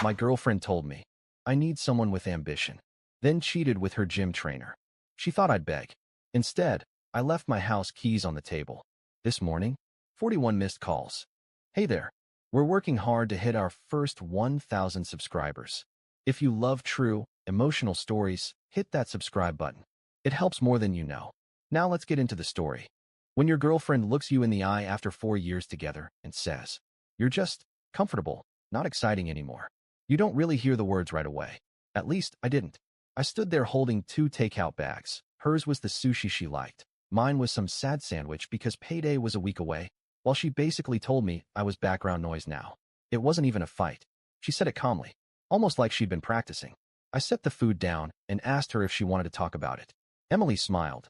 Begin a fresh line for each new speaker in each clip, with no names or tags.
My girlfriend told me, I need someone with ambition. Then cheated with her gym trainer. She thought I'd beg. Instead, I left my house keys on the table. This morning, 41 missed calls. Hey there. We're working hard to hit our first 1,000 subscribers. If you love true, emotional stories, hit that subscribe button. It helps more than you know. Now let's get into the story. When your girlfriend looks you in the eye after 4 years together and says, you're just comfortable, not exciting anymore. You don't really hear the words right away. At least, I didn't. I stood there holding 2 takeout bags. Hers was the sushi she liked. Mine was some sad sandwich because payday was a week away, while she basically told me I was background noise now. It wasn't even a fight. She said it calmly, almost like she'd been practicing. I set the food down and asked her if she wanted to talk about it. Emily smiled,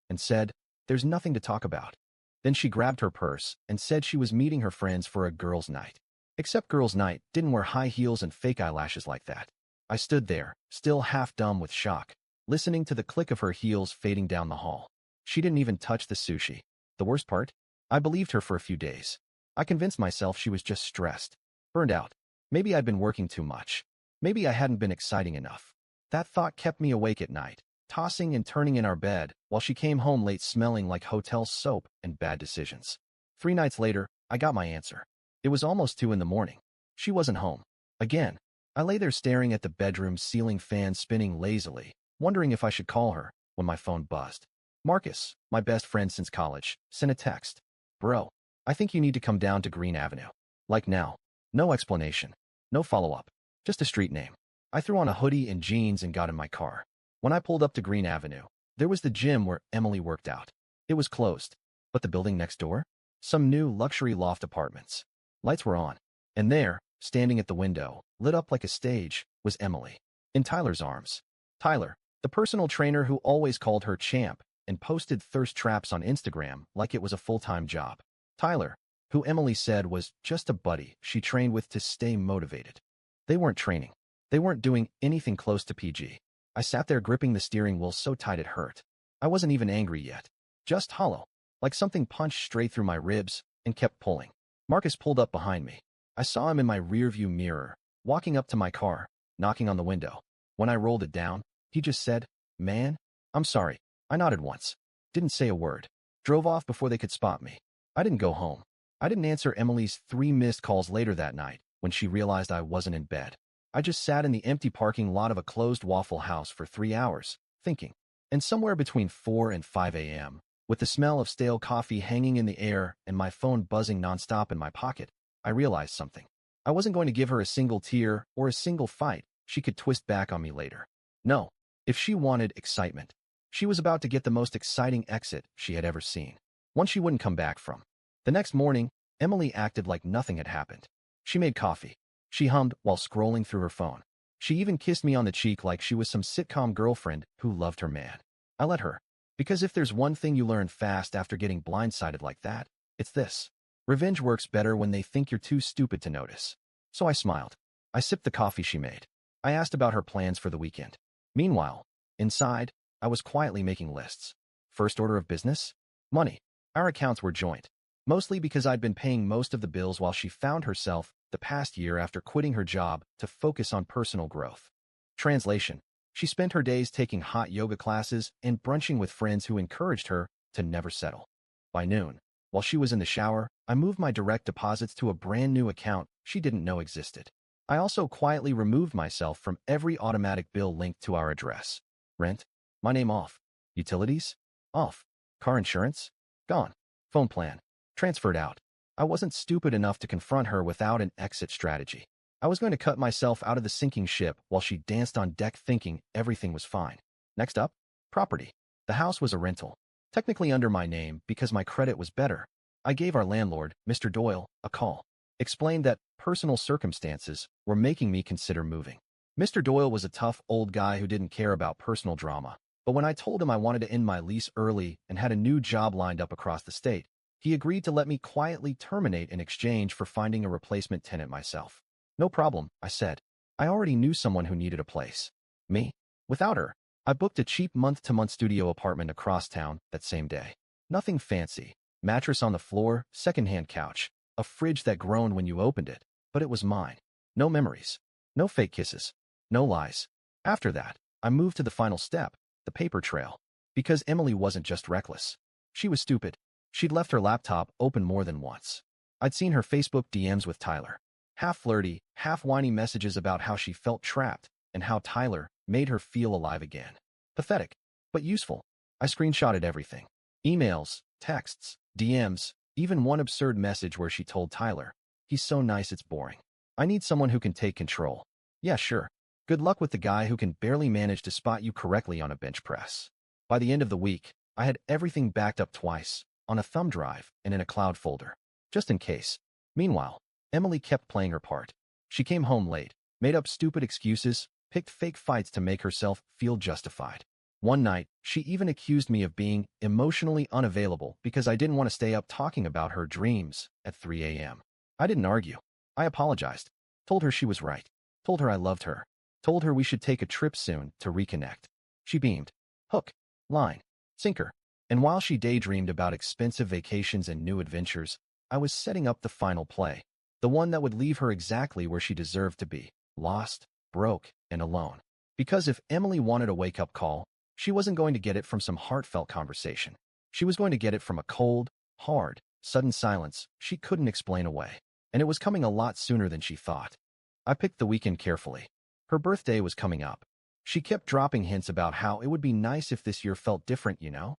and said, there's nothing to talk about. Then she grabbed her purse and said she was meeting her friends for a girls' night. Except girls' night didn't wear high heels and fake eyelashes like that. I stood there, still half dumb with shock, listening to the click of her heels fading down the hall. She didn't even touch the sushi. The worst part? I believed her for a few days. I convinced myself she was just stressed, burned out. Maybe I'd been working too much. Maybe I hadn't been exciting enough. That thought kept me awake at night, tossing and turning in our bed while she came home late smelling like hotel soap and bad decisions. 3 nights later, I got my answer. It was almost 2 in the morning. She wasn't home. Again, I lay there staring at the bedroom ceiling fan spinning lazily, wondering if I should call her, when my phone buzzed. Marcus, my best friend since college, sent a text. Bro, I think you need to come down to Green Avenue. Like now. No explanation. No follow-up. Just a street name. I threw on a hoodie and jeans and got in my car. When I pulled up to Green Avenue, there was the gym where Emily worked out. It was closed. But the building next door? Some new luxury loft apartments. Lights were on. And there, standing at the window, lit up like a stage, was Emily. In Tyler's arms. Tyler, the personal trainer who always called her champ and posted thirst traps on Instagram like it was a full-time job. Tyler, who Emily said was just a buddy she trained with to stay motivated. They weren't training. They weren't doing anything close to PG. I sat there gripping the steering wheel so tight it hurt. I wasn't even angry yet. Just hollow, like something punched straight through my ribs and kept pulling. Marcus pulled up behind me. I saw him in my rearview mirror, walking up to my car, knocking on the window. When I rolled it down, he just said, man, I'm sorry. I nodded once. Didn't say a word. Drove off before they could spot me. I didn't go home. I didn't answer Emily's 3 missed calls later that night when she realized I wasn't in bed. I just sat in the empty parking lot of a closed Waffle House for 3 hours, thinking. And somewhere between 4 and 5 a.m., with the smell of stale coffee hanging in the air and my phone buzzing nonstop in my pocket, I realized something. I wasn't going to give her a single tear or a single fight she could twist back on me later. No, if she wanted excitement, she was about to get the most exciting exit she had ever seen. One she wouldn't come back from. The next morning, Emily acted like nothing had happened. She made coffee. She hummed while scrolling through her phone. She even kissed me on the cheek like she was some sitcom girlfriend who loved her man. I let her. Because if there's one thing you learn fast after getting blindsided like that, it's this. Revenge works better when they think you're too stupid to notice. So I smiled. I sipped the coffee she made. I asked about her plans for the weekend. Meanwhile, inside, I was quietly making lists. First order of business? Money. Our accounts were joint. Mostly because I'd been paying most of the bills while she found herself the past year after quitting her job to focus on personal growth. Translation. She spent her days taking hot yoga classes and brunching with friends who encouraged her to never settle. By noon, while she was in the shower, I moved my direct deposits to a brand new account she didn't know existed. I also quietly removed myself from every automatic bill linked to our address. Rent? My name off. Utilities? Off. Car insurance? Gone. Phone plan? Transferred out. I wasn't stupid enough to confront her without an exit strategy. I was going to cut myself out of the sinking ship while she danced on deck thinking everything was fine. Next up, property. The house was a rental, technically under my name because my credit was better. I gave our landlord, Mr. Doyle, a call, explained that personal circumstances were making me consider moving. Mr. Doyle was a tough old guy who didn't care about personal drama, but when I told him I wanted to end my lease early and had a new job lined up across the state, he agreed to let me quietly terminate in exchange for finding a replacement tenant myself. No problem, I said. I already knew someone who needed a place. Me? Without her, I booked a cheap month-to-month studio apartment across town that same day. Nothing fancy. Mattress on the floor, second-hand couch, a fridge that groaned when you opened it, but it was mine. No memories. No fake kisses. No lies. After that, I moved to the final step, the paper trail. Because Emily wasn't just reckless. She was stupid. She'd left her laptop open more than once. I'd seen her Facebook DMs with Tyler. Half flirty, half whiny messages about how she felt trapped and how Tyler made her feel alive again. Pathetic, but useful. I screenshotted everything. Emails, texts, DMs, even one absurd message where she told Tyler, "He's so nice it's boring. I need someone who can take control." Yeah, sure. Good luck with the guy who can barely manage to spot you correctly on a bench press. By the end of the week, I had everything backed up twice, on a thumb drive and in a cloud folder, just in case. Meanwhile, Emily kept playing her part. She came home late, made up stupid excuses, picked fake fights to make herself feel justified. One night, she even accused me of being emotionally unavailable because I didn't want to stay up talking about her dreams at 3 a.m. I didn't argue. I apologized. Told her she was right. Told her I loved her. Told her we should take a trip soon to reconnect. She beamed. Hook, line, sinker. And while she daydreamed about expensive vacations and new adventures, I was setting up the final play. The one that would leave her exactly where she deserved to be. Lost, broke, and alone. Because if Emily wanted a wake-up call, she wasn't going to get it from some heartfelt conversation. She was going to get it from a cold, hard, sudden silence she couldn't explain away. And it was coming a lot sooner than she thought. I picked the weekend carefully. Her birthday was coming up. She kept dropping hints about how it would be nice if this year felt different, you know?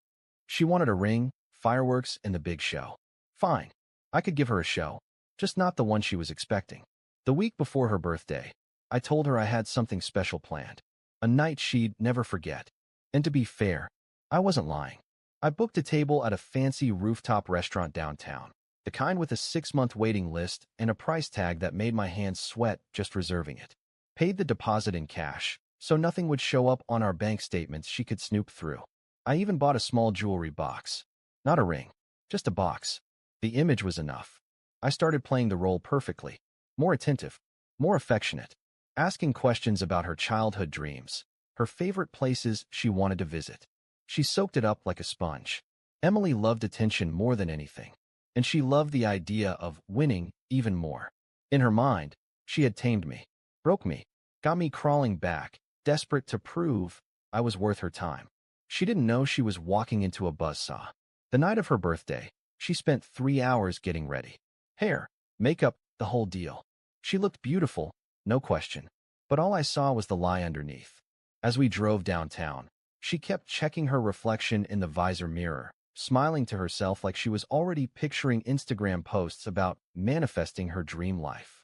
She wanted a ring, fireworks, and the big show. Fine. I could give her a show, just not the one she was expecting. The week before her birthday, I told her I had something special planned. A night she'd never forget. And to be fair, I wasn't lying. I booked a table at a fancy rooftop restaurant downtown, the kind with a 6-month waiting list and a price tag that made my hands sweat just reserving it. Paid the deposit in cash, so nothing would show up on our bank statements she could snoop through. I even bought a small jewelry box. Not a ring, just a box. The image was enough. I started playing the role perfectly. More attentive, more affectionate, asking questions about her childhood dreams, her favorite places she wanted to visit. She soaked it up like a sponge. Emily loved attention more than anything, and she loved the idea of winning even more. In her mind, she had tamed me, broke me, got me crawling back, desperate to prove I was worth her time. She didn't know she was walking into a buzzsaw. The night of her birthday, she spent 3 hours getting ready. Hair, makeup, the whole deal. She looked beautiful, no question, but all I saw was the lie underneath. As we drove downtown, she kept checking her reflection in the visor mirror, smiling to herself like she was already picturing Instagram posts about manifesting her dream life.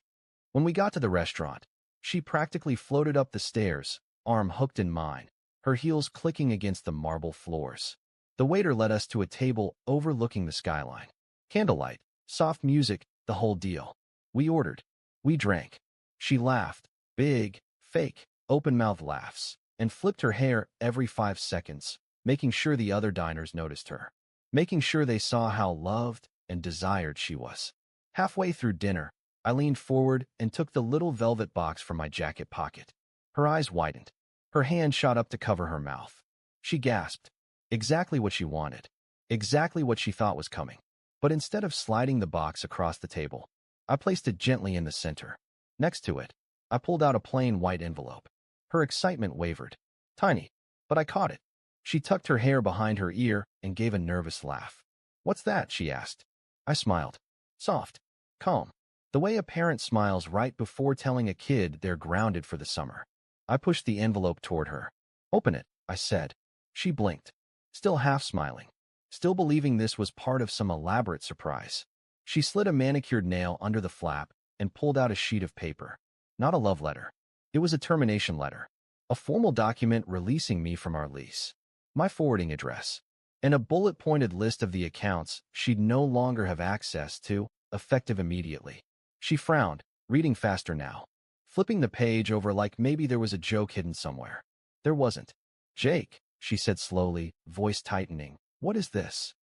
When we got to the restaurant, she practically floated up the stairs, arm hooked in mine, her heels clicking against the marble floors. The waiter led us to a table overlooking the skyline. Candlelight, soft music, the whole deal. We ordered. We drank. She laughed, big, fake, open-mouthed laughs, and flipped her hair every 5 seconds, making sure the other diners noticed her, making sure they saw how loved and desired she was. Halfway through dinner, I leaned forward and took the little velvet box from my jacket pocket. Her eyes widened. Her hand shot up to cover her mouth. She gasped. Exactly what she wanted. Exactly what she thought was coming. But instead of sliding the box across the table, I placed it gently in the center. Next to it, I pulled out a plain white envelope. Her excitement wavered. Tiny, but I caught it. She tucked her hair behind her ear and gave a nervous laugh. "What's that?" she asked. I smiled. Soft. Calm. The way a parent smiles right before telling a kid they're grounded for the summer. I pushed the envelope toward her. "Open it," I said. She blinked, still half smiling, still believing this was part of some elaborate surprise. She slid a manicured nail under the flap and pulled out a sheet of paper. Not a love letter. It was a termination letter, a formal document releasing me from our lease, my forwarding address, and a bullet-pointed list of the accounts she'd no longer have access to, effective immediately. She frowned, reading faster now, flipping the page over like maybe there was a joke hidden somewhere. There wasn't. "Jake," she said slowly, voice tightening, "what is this?"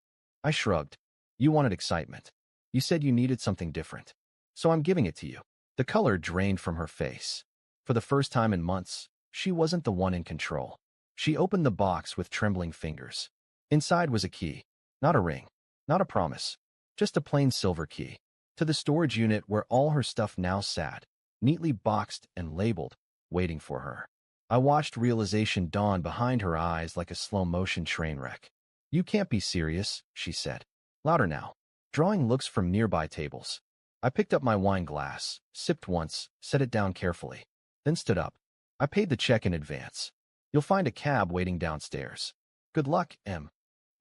I shrugged. "You wanted excitement. You said you needed something different. So I'm giving it to you." The color drained from her face. For the first time in months, she wasn't the one in control. She opened the box with trembling fingers. Inside was a key. Not a ring. Not a promise. Just a plain silver key. To the storage unit where all her stuff now sat. neatly boxed and labeled, waiting for her. I watched realization dawn behind her eyes like a slow-motion train wreck. "You can't be serious," she said. Louder now, drawing looks from nearby tables. I picked up my wine glass, sipped once, set it down carefully, then stood up. "I paid the check in advance. You'll find a cab waiting downstairs. Good luck, Em."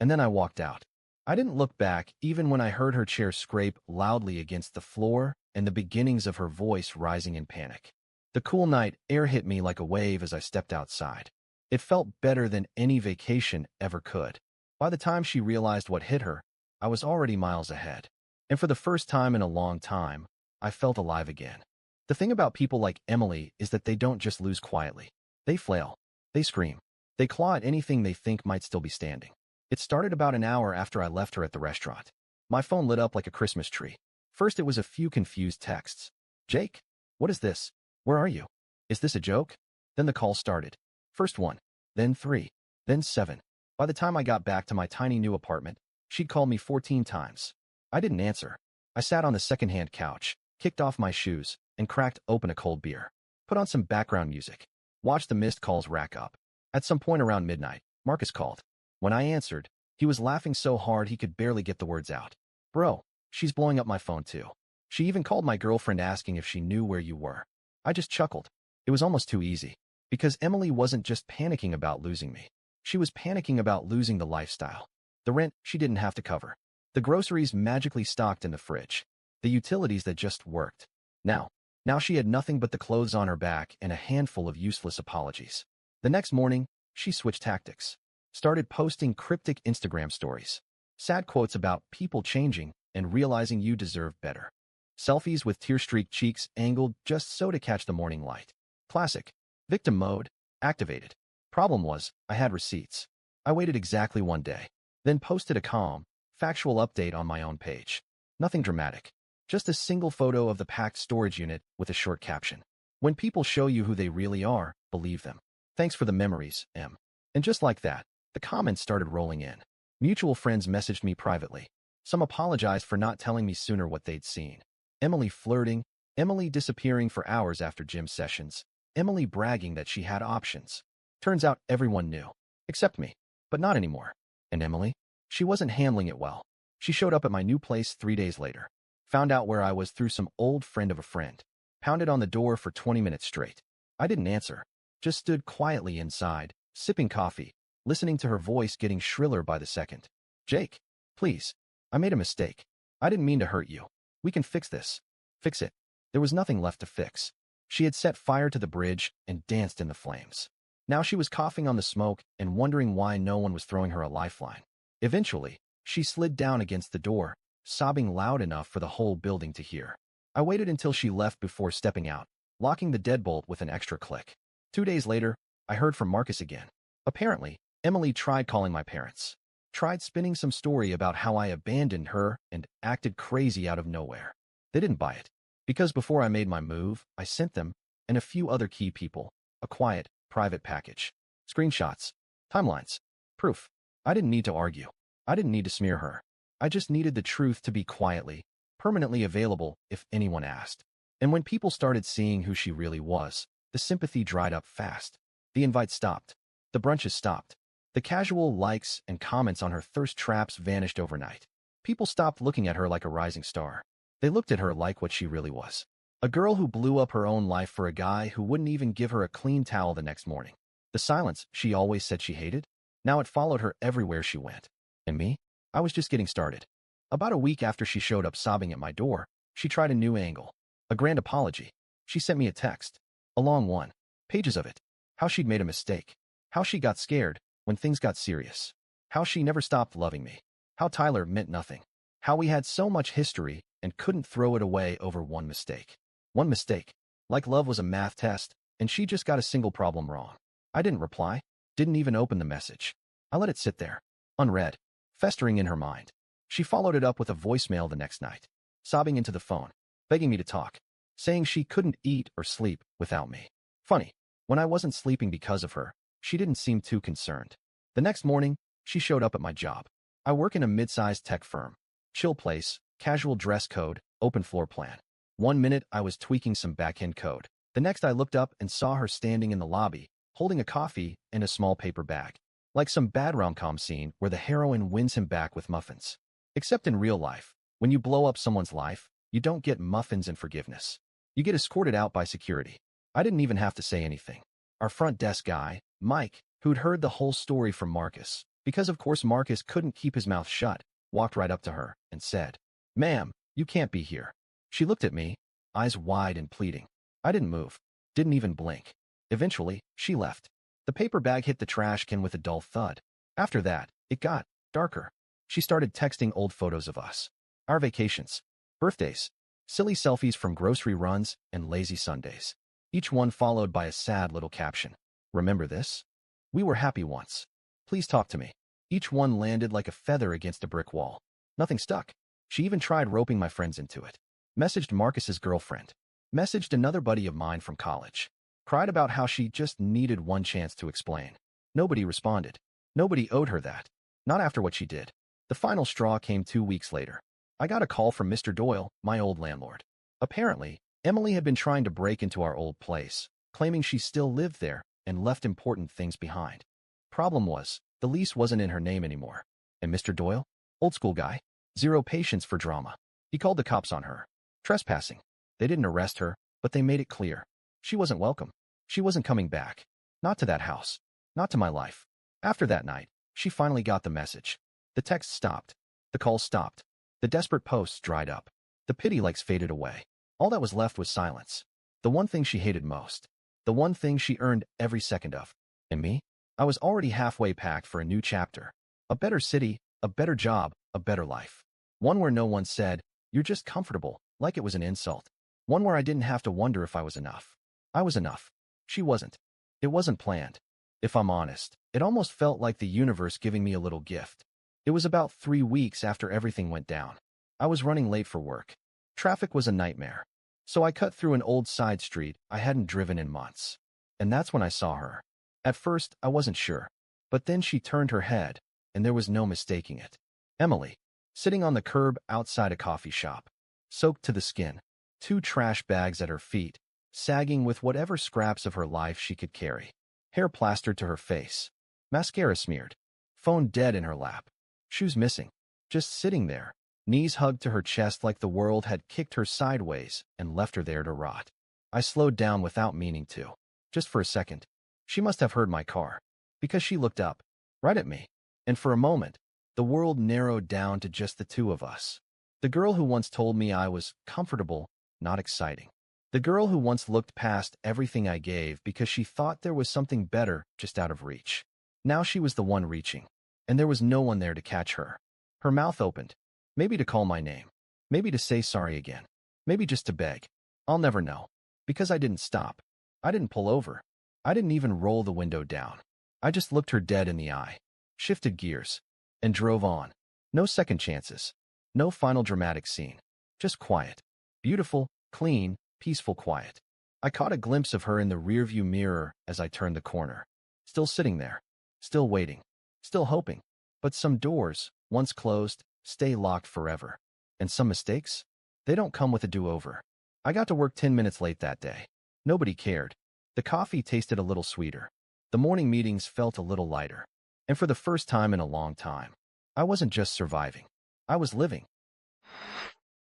And then I walked out. I didn't look back even when I heard her chair scrape loudly against the floor and the beginnings of her voice rising in panic. The cool night air hit me like a wave as I stepped outside. It felt better than any vacation ever could. By the time she realized what hit her, I was already miles ahead. And for the first time in a long time, I felt alive again. The thing about people like Emily is that they don't just lose quietly. They flail. They scream. They claw at anything they think might still be standing. It started about an hour after I left her at the restaurant. My phone lit up like a Christmas tree. First, it was a few confused texts. "Jake? What is this? Where are you? Is this a joke?" Then the call started. First one, then 3, then 7. By the time I got back to my tiny new apartment, she'd called me 14 times. I didn't answer. I sat on the secondhand couch, kicked off my shoes, and cracked open a cold beer. Put on some background music. Watched the missed calls rack up. At some point around midnight, Marcus called. When I answered, he was laughing so hard he could barely get the words out. "Bro, she's blowing up my phone too. She even called my girlfriend asking if she knew where you were." I just chuckled. It was almost too easy. Because Emily wasn't just panicking about losing me. She was panicking about losing the lifestyle. The rent she didn't have to cover. The groceries magically stocked in the fridge. The utilities that just worked. Now she had nothing but the clothes on her back and a handful of useless apologies. The next morning, she switched tactics. Started posting cryptic Instagram stories. Sad quotes about people changing and realizing you deserve better. Selfies with tear-streaked cheeks angled just so to catch the morning light. Classic. Victim mode, activated. Problem was, I had receipts. I waited exactly one day, then posted a calm, factual update on my own page. Nothing dramatic. Just a single photo of the packed storage unit with a short caption. "When people show you who they really are, believe them. Thanks for the memories, Em." And just like that, the comments started rolling in. Mutual friends messaged me privately. Some apologized for not telling me sooner what they'd seen. Emily flirting, Emily disappearing for hours after gym sessions, Emily bragging that she had options. Turns out everyone knew. Except me. But not anymore. And Emily? She wasn't handling it well. She showed up at my new place 3 days later. Found out where I was through some old friend of a friend. Pounded on the door for 20 minutes straight. I didn't answer. Just stood quietly inside, sipping coffee, listening to her voice getting shriller by the second. "Jake, please. I made a mistake. I didn't mean to hurt you. We can fix this." Fix it. There was nothing left to fix. She had set fire to the bridge and danced in the flames. Now she was coughing on the smoke and wondering why no one was throwing her a lifeline. Eventually, she slid down against the door, sobbing loud enough for the whole building to hear. I waited until she left before stepping out, locking the deadbolt with an extra click. 2 days later, I heard from Marcus again. Apparently, Emily tried calling my parents. Tried spinning some story about how I abandoned her and acted crazy out of nowhere. They didn't buy it. Because before I made my move, I sent them, and a few other key people, a quiet, private package. Screenshots. Timelines. Proof. I didn't need to argue. I didn't need to smear her. I just needed the truth to be quietly, permanently available if anyone asked. And when people started seeing who she really was, the sympathy dried up fast. The invites stopped. The brunches stopped. The casual likes and comments on her thirst traps vanished overnight. People stopped looking at her like a rising star. They looked at her like what she really was. A girl who blew up her own life for a guy who wouldn't even give her a clean towel the next morning. The silence she always said she hated, now it followed her everywhere she went. And me? I was just getting started. About a week after she showed up sobbing at my door, she tried a new angle. A grand apology. She sent me a text. A long one. Pages of it. How she'd made a mistake. How she got scared when things got serious. How she never stopped loving me. How Tyler meant nothing. How we had so much history and couldn't throw it away over one mistake. One mistake. Like love was a math test, and she just got a single problem wrong. I didn't reply. Didn't even open the message. I let it sit there. Unread. Festering in her mind. She followed it up with a voicemail the next night. Sobbing into the phone. Begging me to talk. Saying she couldn't eat or sleep without me. Funny. When I wasn't sleeping because of her, she didn't seem too concerned. The next morning, she showed up at my job. I work in a mid-sized tech firm. Chill place, casual dress code, open floor plan. One minute I was tweaking some back-end code. The next I looked up and saw her standing in the lobby, holding a coffee and a small paper bag. Like some bad rom-com scene where the heroine wins him back with muffins. Except in real life, when you blow up someone's life, you don't get muffins and forgiveness. You get escorted out by security. I didn't even have to say anything. Our front desk guy, Mike, who'd heard the whole story from Marcus, because of course Marcus couldn't keep his mouth shut, walked right up to her and said, "Ma'am, you can't be here." She looked at me, eyes wide and pleading. I didn't move, didn't even blink. Eventually, she left. The paper bag hit the trash can with a dull thud. After that, it got darker. She started texting old photos of us. Our vacations, birthdays, silly selfies from grocery runs, and lazy Sundays. Each one followed by a sad little caption. "Remember this? We were happy once. Please talk to me." Each one landed like a feather against a brick wall. Nothing stuck. She even tried roping my friends into it. Messaged Marcus's girlfriend. Messaged another buddy of mine from college. Cried about how she just needed one chance to explain. Nobody responded. Nobody owed her that. Not after what she did. The final straw came 2 weeks later. I got a call from Mr. Doyle, my old landlord. Apparently, Emily had been trying to break into our old place, claiming she still lived there and left important things behind. Problem was, the lease wasn't in her name anymore. And Mr. Doyle? Old school guy. Zero patience for drama. He called the cops on her. Trespassing. They didn't arrest her, but they made it clear. She wasn't welcome. She wasn't coming back. Not to that house. Not to my life. After that night, she finally got the message. The texts stopped. The calls stopped. The desperate posts dried up. The pity likes faded away. All that was left was silence. The one thing she hated most. The one thing she earned every second of. And me? I was already halfway packed for a new chapter. A better city, a better job, a better life. One where no one said, "You're just comfortable," like it was an insult. One where I didn't have to wonder if I was enough. I was enough. She wasn't. It wasn't planned. If I'm honest, it almost felt like the universe giving me a little gift. It was about 3 weeks after everything went down. I was running late for work. Traffic was a nightmare. So I cut through an old side street I hadn't driven in months. And that's when I saw her. At first, I wasn't sure. But then she turned her head, and there was no mistaking it. Emily, sitting on the curb outside a coffee shop, soaked to the skin, 2 trash bags at her feet, sagging with whatever scraps of her life she could carry. Hair plastered to her face. Mascara smeared. Phone dead in her lap. Shoes missing. Just sitting there, knees hugged to her chest like the world had kicked her sideways and left her there to rot. I slowed down without meaning to. Just for a second. She must have heard my car. Because she looked up, right at me. And for a moment, the world narrowed down to just the two of us. The girl who once told me I was comfortable, not exciting. The girl who once looked past everything I gave because she thought there was something better just out of reach. Now she was the one reaching, and there was no one there to catch her. Her mouth opened, maybe to call my name, maybe to say sorry again, maybe just to beg. I'll never know, because I didn't stop. I didn't pull over. I didn't even roll the window down. I just looked her dead in the eye, shifted gears, and drove on. No second chances. No final dramatic scene. Just quiet. Beautiful, clean, peaceful quiet. I caught a glimpse of her in the rearview mirror as I turned the corner. Still sitting there. Still waiting. Still hoping. But some doors, once closed, stay locked forever. And some mistakes? They don't come with a do-over. I got to work 10 minutes late that day. Nobody cared. The coffee tasted a little sweeter. The morning meetings felt a little lighter. And for the first time in a long time, I wasn't just surviving. I was living.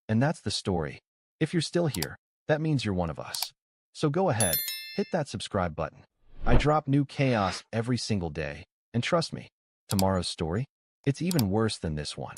And that's the story. If you're still here, that means you're one of us. So go ahead, hit that subscribe button. I drop new chaos every single day, and trust me, tomorrow's story, it's even worse than this one.